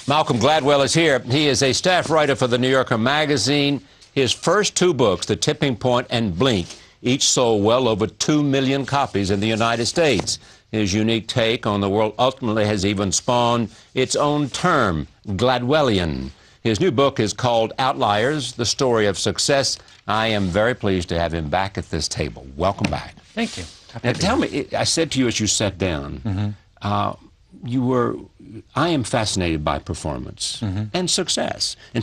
Malcolm Gladwell is here. He is a staff writer for the New Yorker magazine. His first two books, The Tipping Point and Blink, each sold well over 2 million copies in the United States. His unique take on the world ultimately has even spawned its own term, Gladwellian. His new book is called Outliers, The Story of Success. I am very pleased to have him back at this table. Welcome back. Thank you. Now tell me, I said to you as you sat down, I am fascinated by performance and success in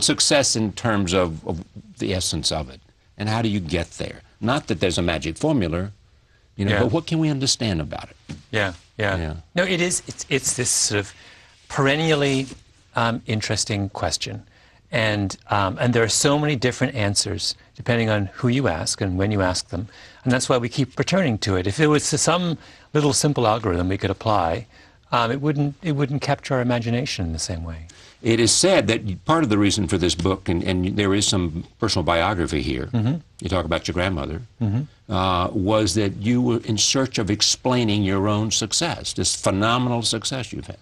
terms of the essence of it. And how do you get there? Not that there's a magic formula, you know, but what can we understand about it? Yeah. No, it's this sort of perennially interesting question. And there are so many different answers depending on who you ask and when you ask them. And that's why we keep returning to it. If it was some little simple algorithm we could apply, it wouldn't capture our imagination in the same way. It is said that part of the reason for this book, and there is some personal biography here, you talk about your grandmother, was that you were in search of explaining your own success, this phenomenal success you've had.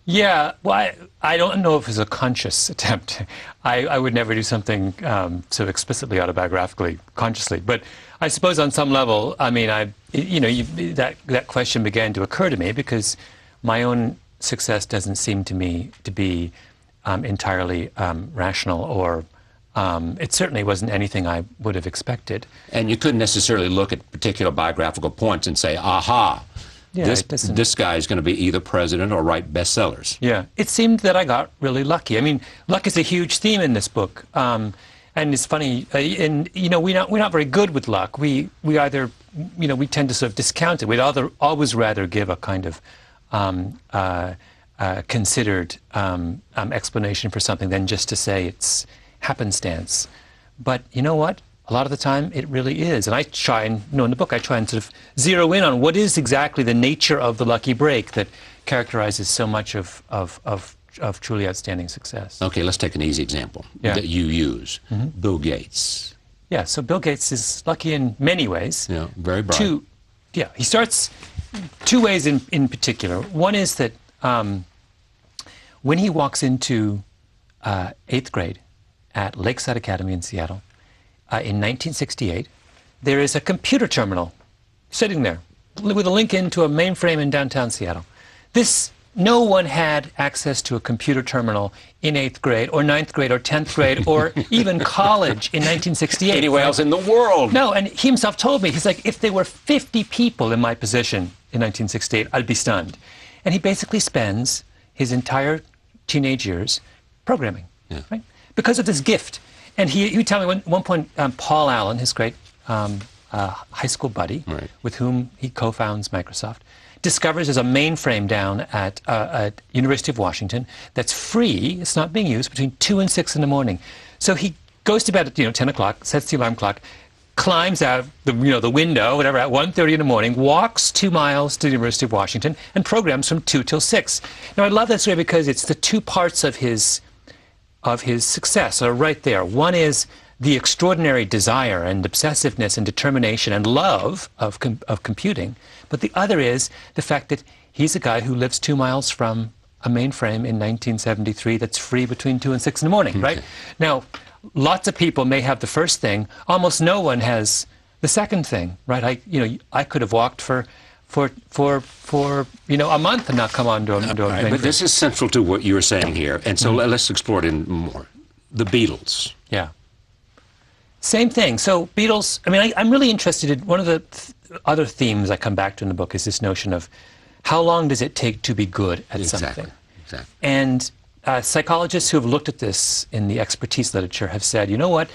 Yeah, well, I don't know if it was a conscious attempt. I would never do something so explicitly autobiographically, consciously. But I suppose on some level, I mean, that question began to occur to me because my own success doesn't seem to me to be entirely rational, or it certainly wasn't anything I would have expected. And you couldn't necessarily look at particular biographical points and say, aha, this guy is going to be either president or write bestsellers. Yeah, it seemed that I got really lucky. I mean, luck is a huge theme in this book. And it's funny, and we're not very good with luck. We either, we tend to sort of discount it. We'd always rather give a kind of considered explanation for something than just to say it's happenstance. But you know what? A lot of the time it really is. And I try and, in the book I try and sort of zero in on what is exactly the nature of the lucky break that characterizes so much of truly outstanding success. Okay, let's take an easy example that you use. Bill Gates. Yeah, so Bill Gates is lucky in many ways. Yeah, very bright. He starts two ways in particular. One is that when he walks into 8th grade at Lakeside Academy in Seattle in 1968, there is a computer terminal sitting there with a link into a mainframe in downtown Seattle. No one had access to a computer terminal in 8th grade or 9th grade or 10th grade or even college in 1968. Anywhere else in the world. No, and he himself told me, he's like, if there were 50 people in my position in 1968, I'd be stunned. And he basically spends his entire teenage years programming, right? Because of this gift. And he would tell me at one point, Paul Allen, his great high school buddy, with whom he co-founds Microsoft, discovers there's a mainframe down at University of Washington that's free. It's not being used between 2 and 6 in the morning. So he goes to bed at 10 o'clock, sets the alarm clock, climbs out the window, whatever, at 1:30 in the morning, walks 2 miles to the University of Washington, and programs from 2 till 6. Now I love that story because it's the two parts of his success are right there. One is the extraordinary desire and obsessiveness and determination and love of computing. But the other is the fact that he's a guy who lives 2 miles from a mainframe in 1973 that's free between 2 and 6 in the morning, right? Now, lots of people may have the first thing. Almost no one has the second thing, right? I could have walked for a month and not come onto a mainframe. But this is central to what you're saying here, and so let's explore it in more. The Beatles. Yeah. Same thing. So Beatles, I mean, I'm really interested in one of the other themes I come back to in the book is this notion of how long does it take to be good at something? Exactly. And psychologists who have looked at this in the expertise literature have said, you know what,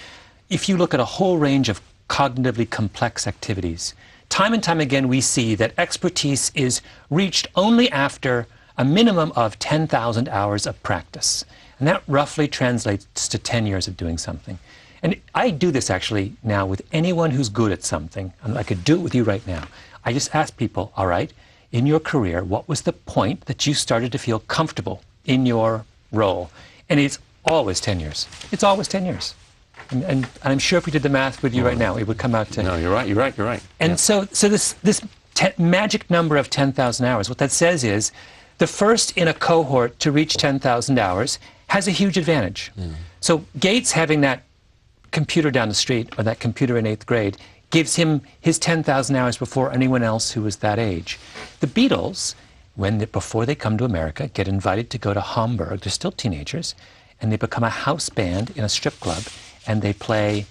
if you look at a whole range of cognitively complex activities, time and time again we see that expertise is reached only after a minimum of 10,000 hours of practice. And that roughly translates to 10 years of doing something. And I do this actually now with anyone who's good at something, and I could do it with you right now. I just ask people, all right, in your career, what was the point that you started to feel comfortable in your role? And it's always 10 years. It's always 10 years. And I'm sure if we did the math with you right now, it would come out to... No, you're right. And so this magic number of 10,000 hours, what that says is the first in a cohort to reach 10,000 hours has a huge advantage. So Gates having that computer down the street, or that computer in 8th grade, gives him his 10,000 hours before anyone else who was that age. The Beatles, before they come to America, get invited to go to Hamburg. They're still teenagers, and they become a house band in a strip club, and they play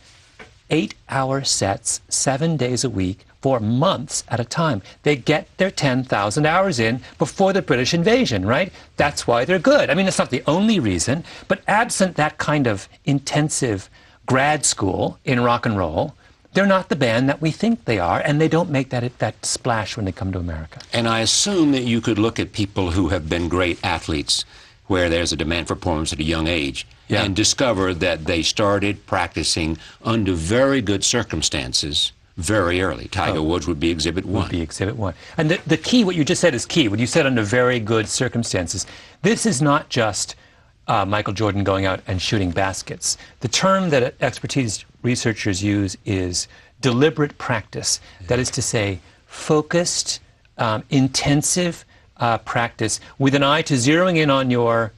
8-hour sets 7 days a week for months at a time. They get their 10,000 hours in before the British invasion, right? That's why they're good. I mean, it's not the only reason, but absent that kind of intensive grad school in rock and roll, they're not the band that we think they are, and they don't make that splash when they come to America. And I assume that you could look at people who have been great athletes where there's a demand for performance at a young age, and discover that they started practicing under very good circumstances very early. Tiger Woods would be Exhibit 1. Would be Exhibit 1. And the key, what you just said is key. What you said under very good circumstances. This is not just Michael Jordan going out and shooting baskets. The term that expertise researchers use is deliberate practice. That is to say, focused, intensive practice with an eye to zeroing in on your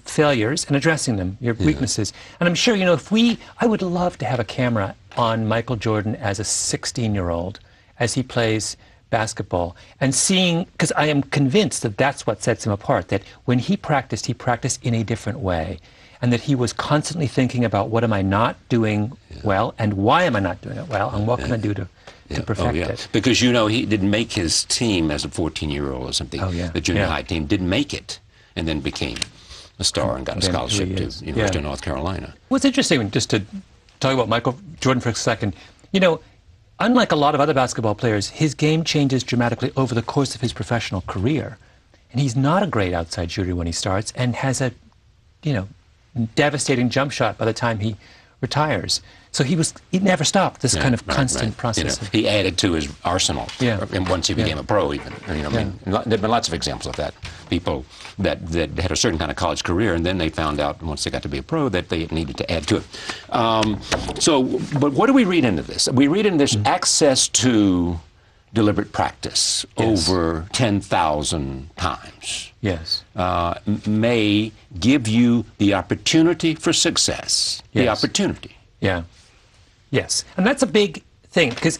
failures and addressing them, your weaknesses. And I'm sure, I would love to have a camera on Michael Jordan as a 16-year-old as he plays basketball, and seeing, because I am convinced that that's what sets him apart, that when he practiced in a different way, and that he was constantly thinking about what am I not doing well, and why am I not doing it well, and what can I do to perfect it. Because he didn't make his team as a 14-year-old or something. The junior high team didn't make it, and then became a star and got a scholarship to University of North Carolina. What's interesting, just to talk about Michael Jordan for a second, unlike a lot of other basketball players, his game changes dramatically over the course of his professional career. And he's not a great outside shooter when he starts, and has a, devastating jump shot by the time he retires. So he never stopped this kind of constant process. He added to his arsenal. And once he became a pro, even. There've been lots of examples of that. People that had a certain kind of college career, and then they found out once they got to be a pro that they needed to add to it. But what do we read into this? We read into this access to deliberate practice over 10,000 times. May give you the opportunity for success. The opportunity. Yes, and that's a big thing, because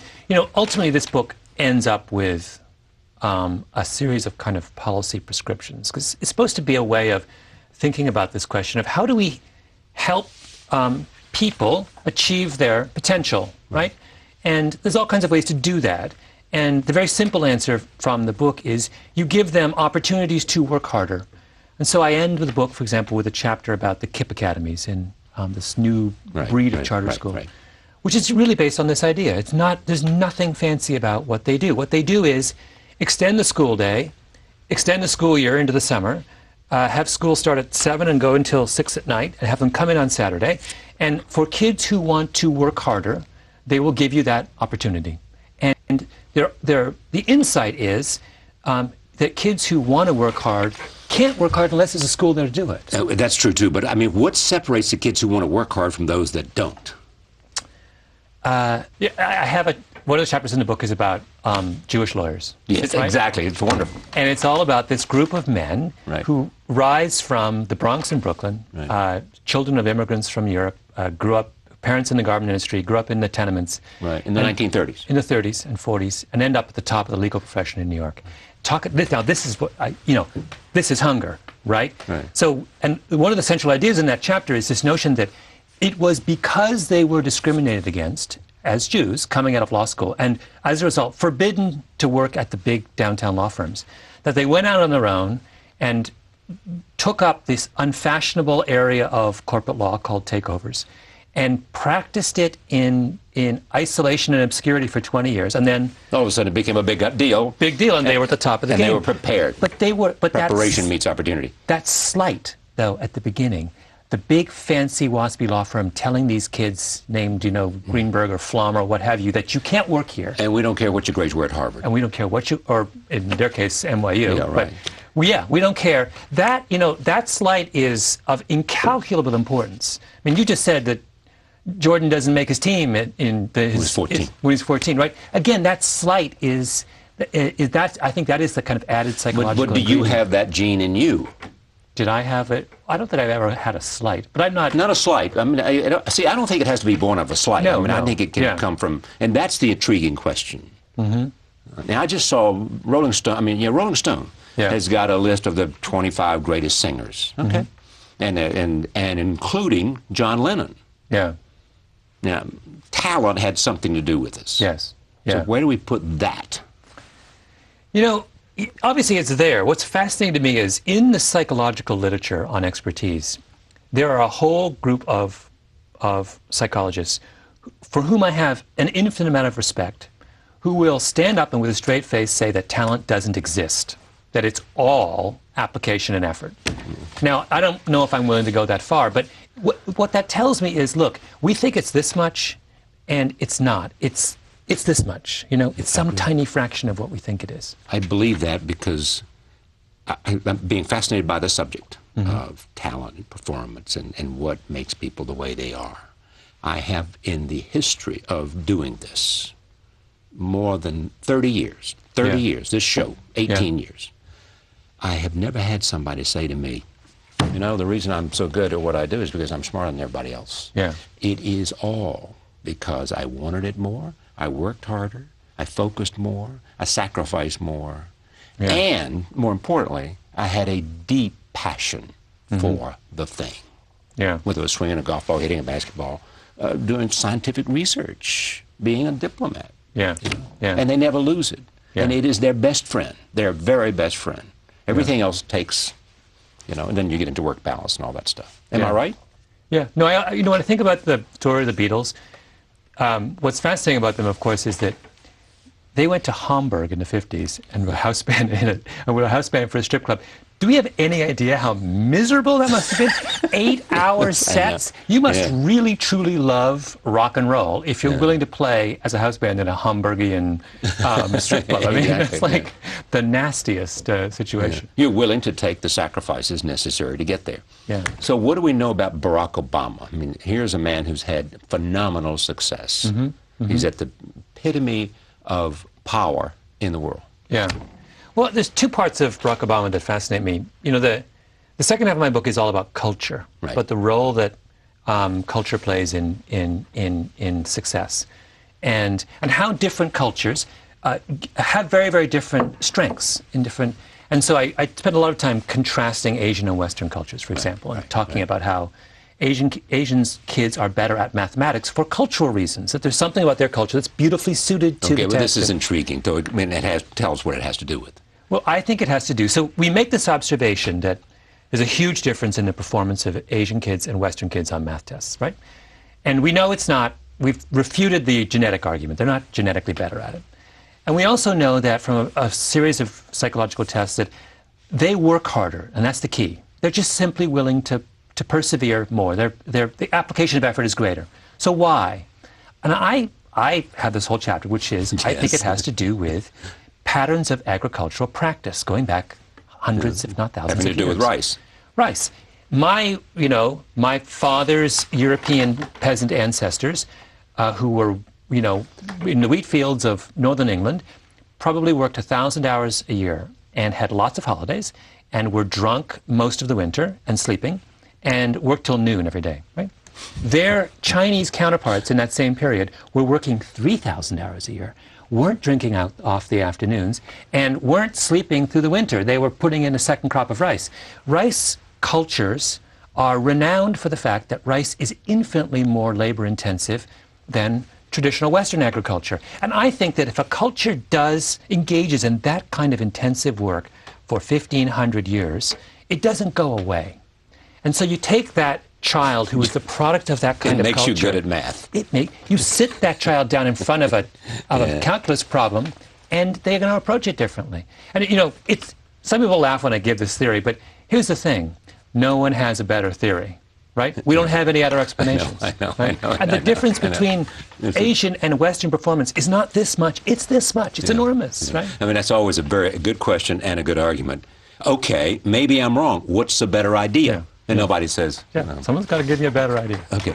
ultimately this book ends up with a series of kind of policy prescriptions, because it's supposed to be a way of thinking about this question of how do we help people achieve their potential, right? And there's all kinds of ways to do that. And the very simple answer from the book is you give them opportunities to work harder. And so I end with the book, for example, with a chapter about the KIPP academies in this new breed of charter school, which is really based on this idea. There's nothing fancy about what they do. What they do is extend the school day, extend the school year into the summer, have school start at 7 and go until 6 at night, and have them come in on Saturday. And for kids who want to work harder, they will give you that opportunity. And the insight is that kids who want to work hard can't work hard unless there's a school there to do it. That's true, too. But, what separates the kids who want to work hard from those that don't? I have one of the chapters in the book is about Jewish lawyers. Yes, exactly. It's wonderful. And it's all about this group of men who rise from the Bronx and Brooklyn, children of immigrants from Europe, grew up, parents in the garment industry, grew up in the tenements. In the 1930s. In the 30s and 40s, and end up at the top of the legal profession in New York. Now, this is what this is hunger, right? So, and one of the central ideas in that chapter is this notion that it was because they were discriminated against as Jews coming out of law school, and as a result forbidden to work at the big downtown law firms, that they went out on their own and took up this unfashionable area of corporate law called takeovers, and practiced it in isolation and obscurity for 20 years, and then all of a sudden it became a big deal. Big deal, and they were at the top of the game. And they were prepared. But preparation meets opportunity. That's slight, though, at the beginning. The big fancy waspy law firm telling these kids named, Greenberg or Flom or what have you, that you can't work here. And we don't care what your grades were at Harvard. And we don't care or in their case, NYU. But we don't care. That, that slight is of incalculable importance. I mean, you just said that Jordan doesn't make his team when he was 14. When he's 14, right? Again, that slight is I think that is the kind of added psychological But do you have that gene in you? Did I have it? I don't think I've ever had a slight, but I'm not... Not a slight. I mean, I don't think it has to be born of a slight. No, I think it can come from... And that's the intriguing question. Now, I just saw Rolling Stone. Rolling Stone has got a list of the 25 greatest singers, okay? And including John Lennon. Yeah. Now, talent had something to do with this. Yes. So Yeah. where do we put that? Obviously it's there. What's fascinating to me is in the psychological literature on expertise, there are a whole group of psychologists for whom I have an infinite amount of respect, who will stand up and with a straight face say that talent doesn't exist, that it's all application and effort. Now, I don't know if I'm willing to go that far, but what that tells me is, look, we think it's this much, and it's not. It's this much. It's some tiny fraction of what we think it is. I believe that because I'm being fascinated by the subject of talent and performance and what makes people the way they are. I have, in the history of doing this, more than 30 years, this show, 18 years, I have never had somebody say to me, the reason I'm so good at what I do is because I'm smarter than everybody else. Yeah. It is all because I wanted it more, I worked harder, I focused more, I sacrificed more, and more importantly, I had a deep passion for the thing. Yeah. Whether it was swinging a golf ball, hitting a basketball, doing scientific research, being a diplomat. Yeah. Yeah. And they never lose it. Yeah. And it is their best friend, their very best friend. Everything else takes, and then you get into work balance and all that stuff. Am I right? Yeah. No, when I think about the story of the Beatles, what's fascinating about them, of course, is that they went to Hamburg in the 50s and were a house band for a strip club. Do we have any idea how miserable that must have been? 8-hour sets. You must really, truly love rock and roll if you're willing to play as a house band in a Hamburgian strip club. I mean, it's like the nastiest situation. You're willing to take the sacrifices necessary to get there. Yeah. So what do we know about Barack Obama? I mean, here's a man who's had phenomenal success. He's at the epitome of power in the world. Yeah. Well, there's two parts of Barack Obama that fascinate me. The second half of my book is all about culture, but the role that culture plays in success, and how different cultures have very, very different strengths in different. And so I spend a lot of time contrasting Asian and Western cultures, for example, and talking about how Asians kids are better at mathematics for cultural reasons, that there's something about their culture that's beautifully suited to the Okay, well, this test. is intriguing. So, tell us what it has to do with. Well, I think it has to do. So we make this observation that there's a huge difference in the performance of Asian kids and Western kids on math tests, right? And we know it's not. We've refuted the genetic argument. They're not genetically better at it. And we also know that from a series of psychological tests that they work harder, and that's the key. They're just simply willing to persevere more. The application of effort is greater. So why? And I have this whole chapter, which is, I think it has to do with patterns of agricultural practice going back hundreds, if not thousands of years. Having to do with rice. Rice. My father's European peasant ancestors, who were, in the wheat fields of northern England, probably worked 1,000 hours a year and had lots of holidays and were drunk most of the winter and sleeping and worked till noon every day, right? Their Chinese counterparts in that same period were working 3,000 hours a year, weren't drinking off the afternoons, and weren't sleeping through the winter. They were putting in a second crop of rice. Rice cultures are renowned for the fact that rice is infinitely more labor-intensive than traditional Western agriculture. And I think that if a culture engages in that kind of intensive work for 1,500 years, it doesn't go away. And so you take that child who is the product of that kind of culture. It makes you good at math. You sit that child down in front of a calculus problem, and they're going to approach it differently. And some people laugh when I give this theory, but here's the thing: no one has a better theory, right? We don't have any other explanations. I know. And the difference between Asian and Western performance is not this much; it's this much. It's enormous, right? I mean, that's always a very good question and a good argument. Okay, maybe I'm wrong. What's the better idea? And nobody says. Someone's got to give you a better idea. Okay.